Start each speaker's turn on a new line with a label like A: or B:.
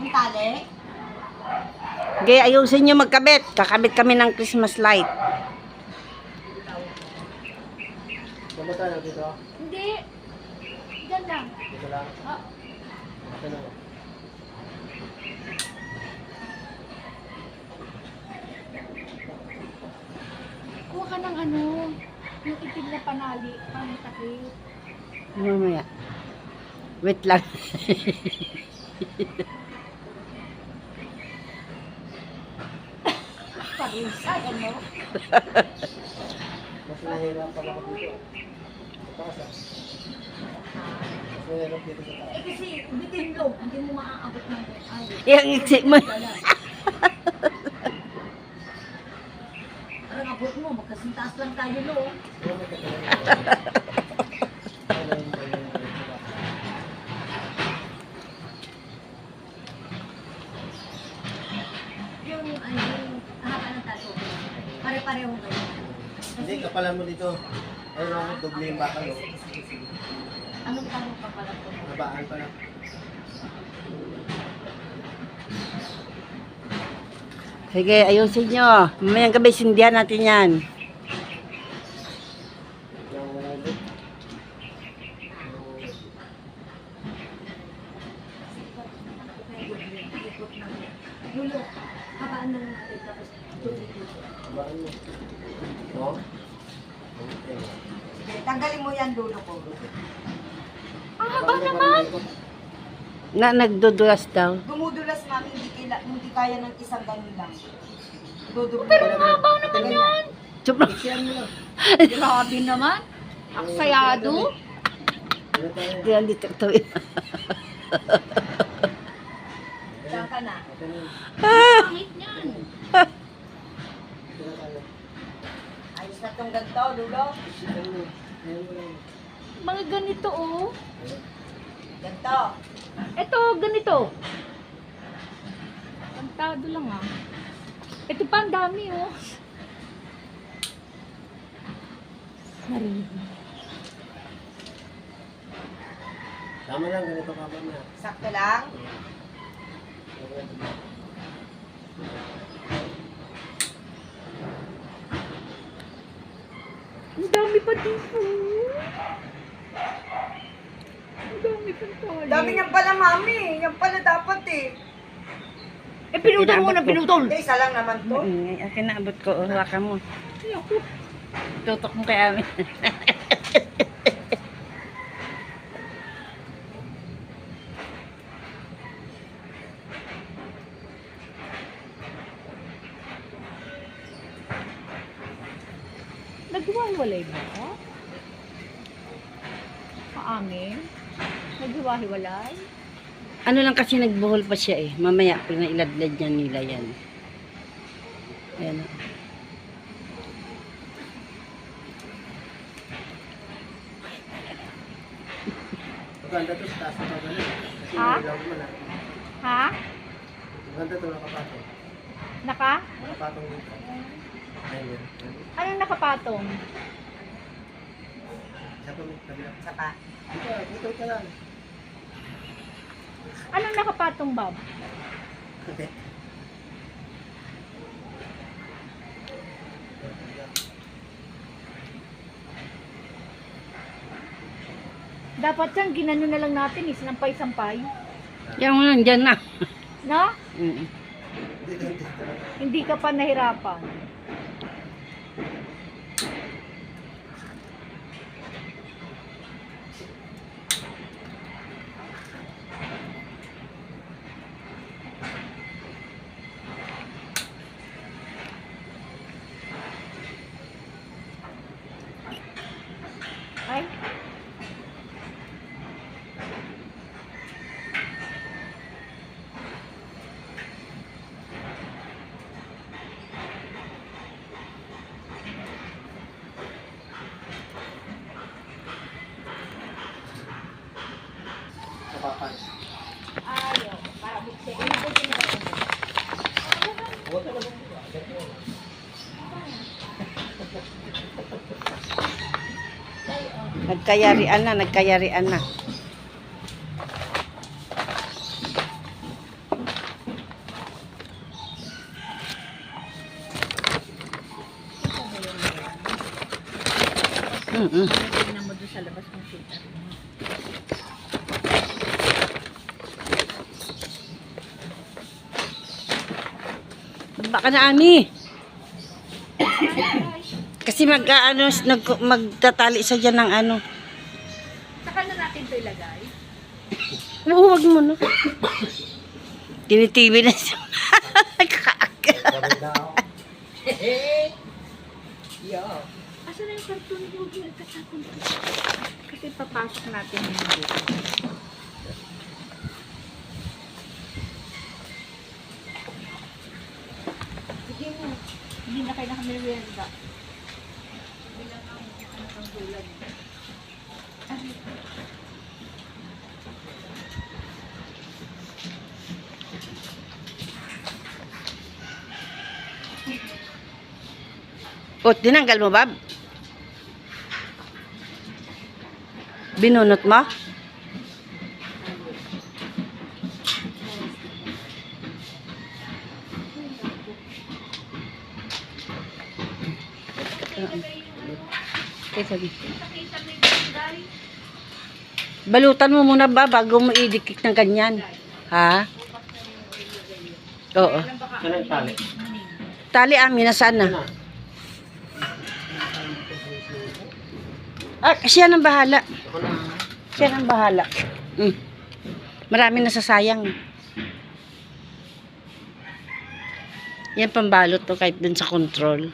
A: Tali?
B: Okay, ayusin nyo magkabit. Kakabit kami ng Christmas light.
C: Pumunta na dito?
A: Hindi. Diyan lang.
C: Dito lang?
A: Ah.
C: Ito na.
A: Kuha ka ng ano, yung itim na panali, pangtakip.
B: Mamaya. Wait lang.
A: Parisay, ano?
C: Mas nahihirapan ako dito. Sa taas ah. Mas nahihirap dito sa taas.
A: Eh kasi, bitin lo, hindi mo maaabot ng ay.
B: Yung exit mo.
A: Parang abot mo, magkasintaas lang tayo lo.
C: Pero may katalan.
A: Yung ano, haba ng taso. Pare-pareho kayo.
C: Hindi, kapalan mo dito. Ayun ako, doble yung bakal oh.
A: Anong tanong ka pala po?
C: Nabaan pa lang.
B: Sige, ayusin nyo. Mamayang gabi, sindihan natin yan.
C: Yung ulit.
A: Lulo, habaan na natin tapos tuloy.
C: Nabaan mo. No? Okay.
A: Tanggalin mo yan, lulo ko.
C: Ang haba naman!
B: Na nagdudulas daw.
A: Dumudulas namin, hindi kaya ng isang ganun lang. Dudulas.
C: Pero mahaba naman
A: yan.
B: Supra.
C: Ikiyan mo lang.
A: Grabe naman. Aksayado.
C: Ano tayo?
B: Hindi yan dito ito.
A: Diyan ka na.
C: Ito na.
A: Pangit niyan.
C: Ito na tayo.
A: Ayos na tong ganito, lulo.
C: Ikiyan mo. Ayan mo lang.
A: Mga ganito, oh. Ganito.
D: Ito, ganito. Pantado lang ah. Ito pa ang dami oh. Narinig.
C: Tama lang, ganito ka ba na?
A: Sakto lang.
D: Ang dami pa dito. Ang dami pa tali.
A: Dami niyan pala, mami. Yan pala dapat eh.
D: Eh, pinutol mo na, pinutol.
A: Hindi, isa lang naman to.
B: Akin na abot ko. Hawakan mo.
D: Ay, ako.
B: Tutok mo kay amin.
D: Naghiwa-hiwalay ba? Sa amin? Naghiwa-hiwalay?
B: Ano lang kasi nagbuhol pa siya eh. Mamaya, pinailadlad niya nila yan. Ayan.
C: Maganda to sa taas na pagano. Kasi
D: Ha?
C: nilaw mo na.
D: Ha?
C: Maganda to nakapatong.
D: Naka?
C: Nakapatong dito. Ayun.
D: Anong nakapatong?
C: Sa to, kabila.
A: Saka.
C: Dito ka lang.
D: Anong nakapatong, Bob?
C: Okay.
D: Dapat yan, ginano na lang natin, sinampay-sampay.
B: Yan mo lang, dyan na.
D: No?
B: Mm.
D: Hindi ka pa nahirapan. Ay,
C: Kapapan.
D: ayaw. Para bukti. Ano ba ginagawa mo?
C: Huwag ka na bumaba.
B: Nagkayarian na, nagkayarian na.
D: Tingnan mo doon sa labas ng filter mo.
B: Baka na, Ami. Kasi magtatali sa dyan ng ano.
D: Saka na natin ito ilagay.
B: Oo, wag mo na. Tinitibi na siya.
C: Sabi na ako.
D: Asa na yung karton mo? Nagkasakon ko. Kasi papasok natin yung dito. Sige mo. Hindi na kayo nakamerienda. Bilang ang anak ang gulan.
B: O, tinanggal mo, Bob? Binunot mo? Balutan mo muna ba bago mo idikit ng ganyan? Ha? Oo.
C: Ano yung tali?
B: Tali amin na sana. Ah, siya nang bahala.
C: Ako na.
B: Siya nang bahala. Marami nasasayang. Yan pambalot to kahit dun sa control.